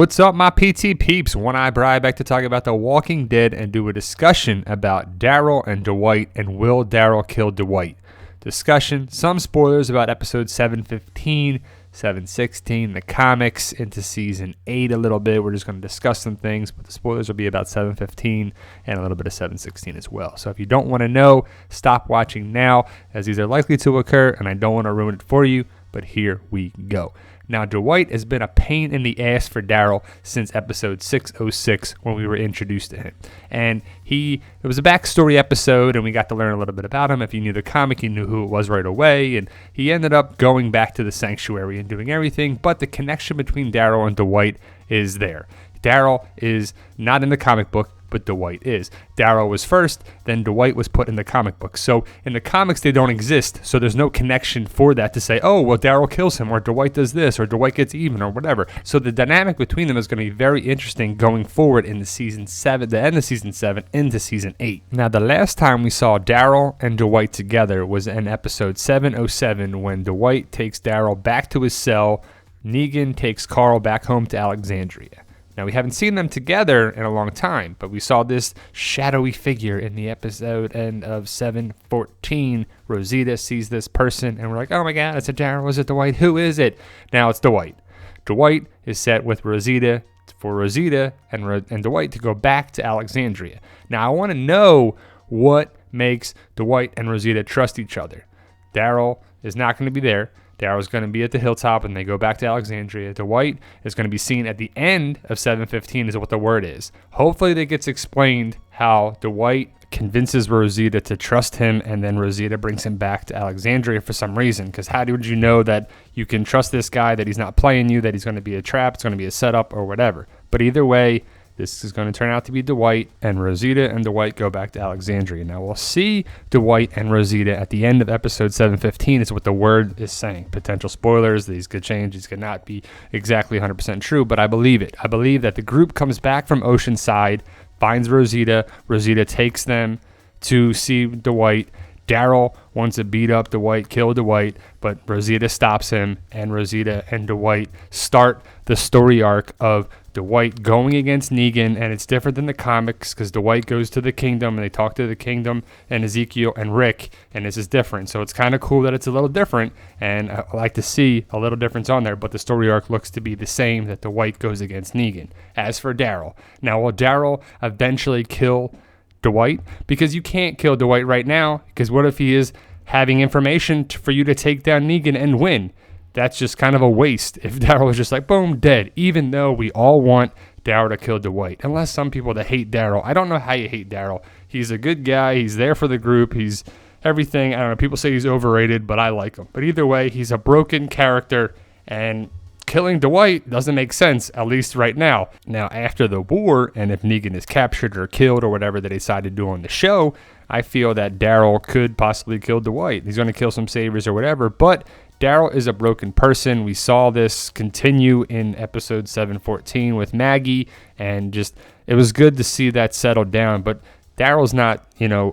What's up, my PT peeps? One Eye Bri back to talk about The Walking Dead and do a discussion about Daryl and Dwight and will Daryl kill Dwight? Discussion, some spoilers about episode 715, 716, the comics into season 8 a little bit. We're just going to discuss some things, but the spoilers will be about 715 and a little bit of 716 as well. So if you don't want to know, stop watching now, as these are likely to occur and I don't want to ruin it for you, but here we go. Now, Dwight has been a pain in the ass for Daryl since episode 606 when we were introduced to him. And it was a backstory episode, and we got to learn a little bit about him. If you knew the comic, you knew who it was right away. And he ended up going back to the sanctuary and doing everything. But the connection between Daryl and Dwight is there. Daryl is not in the comic book, but Dwight is. Daryl was first, then Dwight was put in the comic book. So in the comics, they don't exist. So there's no connection for that to say, oh, well, Daryl kills him, or Dwight does this, or Dwight gets even, or whatever. So the dynamic between them is going to be very interesting going forward in the season 7, the end of season 7, into season 8. Now, the last time we saw Daryl and Dwight together was in episode 707 when Dwight takes Daryl back to his cell. Negan takes Carl back home to Alexandria. Now, we haven't seen them together in a long time, but we saw this shadowy figure in the episode end of 714. Rosita sees this person, and we're like, oh my God, it's a Daryl, is it Dwight? Who is it? Now it's Dwight. Dwight is set with Rosita for Rosita and Dwight to go back to Alexandria. Now, I want to know what makes Dwight and Rosita trust each other. Daryl is not going to be there. Daryl's going to be at the hilltop and they go back to Alexandria. Dwight is going to be seen at the end of 715 is what the word is. Hopefully that gets explained how Dwight convinces Rosita to trust him and then Rosita brings him back to Alexandria for some reason. Because how would you know that you can trust this guy, that he's not playing you, that he's going to be a trap, it's going to be a setup or whatever. But either way, this is going to turn out to be Dwight, and Rosita and Dwight go back to Alexandria. Now, we'll see Dwight and Rosita at the end of episode 715 is what the word is saying. Potential spoilers, these could change, these could not be exactly 100% true, but I believe it. I believe that the group comes back from Oceanside, finds Rosita, Rosita takes them to see Dwight. Daryl wants to beat up Dwight, kill Dwight, but Rosita stops him, and Rosita and Dwight start the story arc of Dwight going against Negan, and it's different than the comics because Dwight goes to the kingdom, and they talk to the kingdom and Ezekiel and Rick, and this is different. So it's kind of cool that it's a little different, and I like to see a little difference on there, but the story arc looks to be the same, that Dwight goes against Negan. As for Daryl, now will Daryl eventually kill Dwight? Because you can't kill Dwight right now, because what if he is having information for you to take down Negan and win? That's just kind of a waste if Daryl was just like, boom, dead, even though we all want Daryl to kill Dwight. Unless some people that hate Daryl. I don't know how you hate Daryl. He's a good guy. He's there for the group. He's everything. I don't know. People say he's overrated, but I like him. But either way, he's a broken character, and killing Dwight doesn't make sense, at least right now. Now, after the war, and if Negan is captured or killed or whatever they decide to do on the show, I feel that Daryl could possibly kill Dwight. He's going to kill some saviors or whatever, but Daryl is a broken person. We saw this continue in episode 714 with Maggie, and just it was good to see that settle down, but Daryl's not,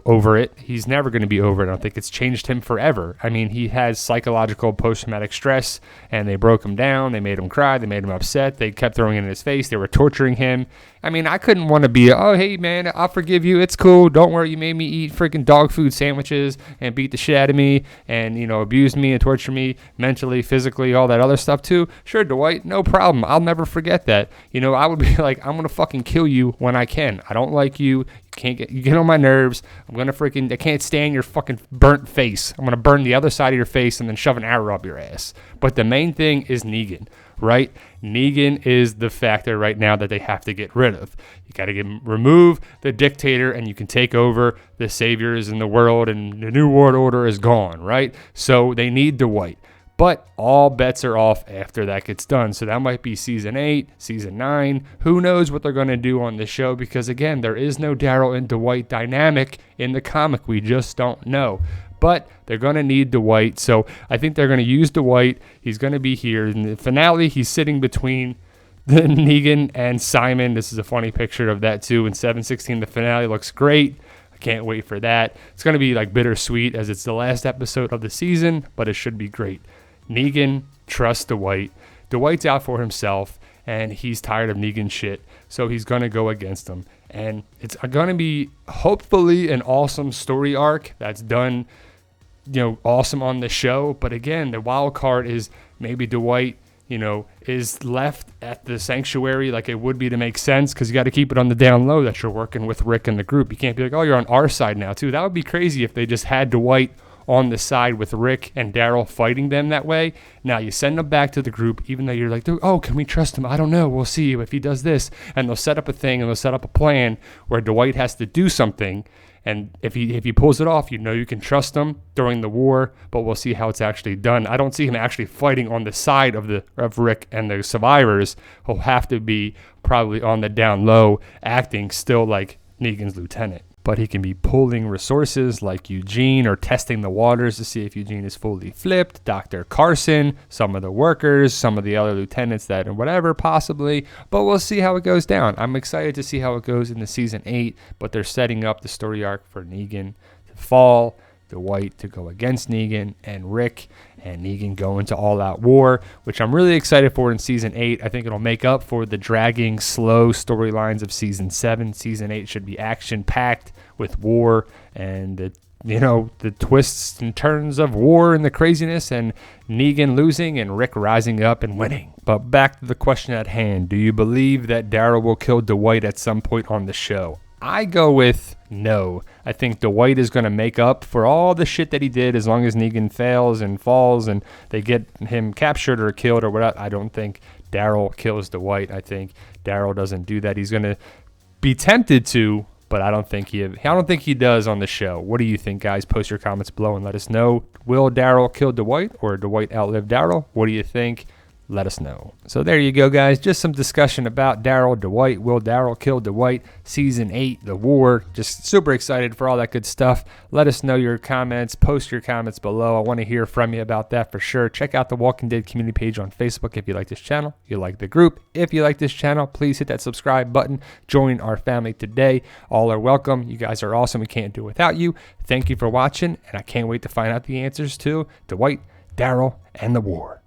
over it. He's never going to be over it. I don't think it's changed him forever. I mean, he has psychological post-traumatic stress, and they broke him down. They made him cry. They made him upset. They kept throwing it in his face. They were torturing him. I mean, I couldn't want to be, oh, hey, man, I'll forgive you. It's cool. Don't worry. You made me eat freaking dog food sandwiches and beat the shit out of me and, abuse me and torture me mentally, physically, all that other stuff too. Sure, Dwight, no problem. I'll never forget that. I would be like, I'm going to fucking kill you when I can. I don't like you. You get on my nerves. I can't stand your fucking burnt face. I'm going to burn the other side of your face and then shove an arrow up your ass. But the main thing is Negan, right? Negan is the factor right now that they have to get rid of. You got to remove the dictator and you can take over the saviors in the world and the New World Order is gone, right? So they need Dwight. But all bets are off after that gets done. So that might be season 8, season 9. Who knows what they're going to do on the show? Because, again, there is no Daryl and Dwight dynamic in the comic. We just don't know. But they're going to need Dwight. So I think they're going to use Dwight. He's going to be here. In the finale, he's sitting between Negan and Simon. This is a funny picture of that, too. In 716, the finale looks great. I can't wait for that. It's going to be like bittersweet as it's the last episode of the season, but it should be great. Negan trusts Dwight. Dwight's out for himself, and he's tired of Negan's shit, so he's going to go against him. And it's going to be hopefully an awesome story arc that's done, awesome on the show. But again, the wild card is maybe Dwight, is left at the sanctuary like it would be to make sense, because you got to keep it on the down low that you're working with Rick and the group. You can't be like, oh, you're on our side now too. That would be crazy if they just had Dwight on the side with Rick and Daryl fighting them that way. Now you send them back to the group, even though you're like, oh, can we trust him? I don't know. We'll see if he does this. And they'll set up a thing and they'll set up a plan where Dwight has to do something. And if he pulls it off, you can trust him during the war, but we'll see how it's actually done. I don't see him actually fighting on the side of Rick and the survivors. He'll have to be probably on the down low, acting still like Negan's lieutenant. But he can be pulling resources like Eugene, or testing the waters to see if Eugene is fully flipped, Dr. Carson, some of the workers, some of the other lieutenants and whatever, possibly. But we'll see how it goes down. I'm excited to see how it goes in the season 8, but they're setting up the story arc for Negan to fall, Dwight to go against Negan, and Rick and Negan go into all-out war, which I'm really excited for in Season 8. I think it'll make up for the dragging, slow storylines of Season 7. Season 8 should be action-packed with war and the twists and turns of war and the craziness, and Negan losing and Rick rising up and winning. But back to the question at hand. Do you believe that Daryl will kill Dwight at some point on the show? I go with no. I think Dwight is going to make up for all the shit that he did as long as Negan fails and falls and they get him captured or killed or whatever. I don't think Daryl kills Dwight. I think Daryl doesn't do that. He's going to be tempted to, but I don't think he does on the show. What do you think, guys? Post your comments below and let us know. Will Daryl kill Dwight or Dwight outlive Daryl? What do you think? Let us know. So there you go, guys. Just some discussion about Daryl, Dwight. Will Daryl kill Dwight? Season 8, the war. Just super excited for all that good stuff. Let us know your comments. Post your comments below. I want to hear from you about that for sure. Check out the Walking Dead community page on Facebook if you like this channel. If you like the group. If you like this channel, please hit that subscribe button. Join our family today. All are welcome. You guys are awesome. We can't do it without you. Thank you for watching, and I can't wait to find out the answers to Dwight, Daryl, and the war.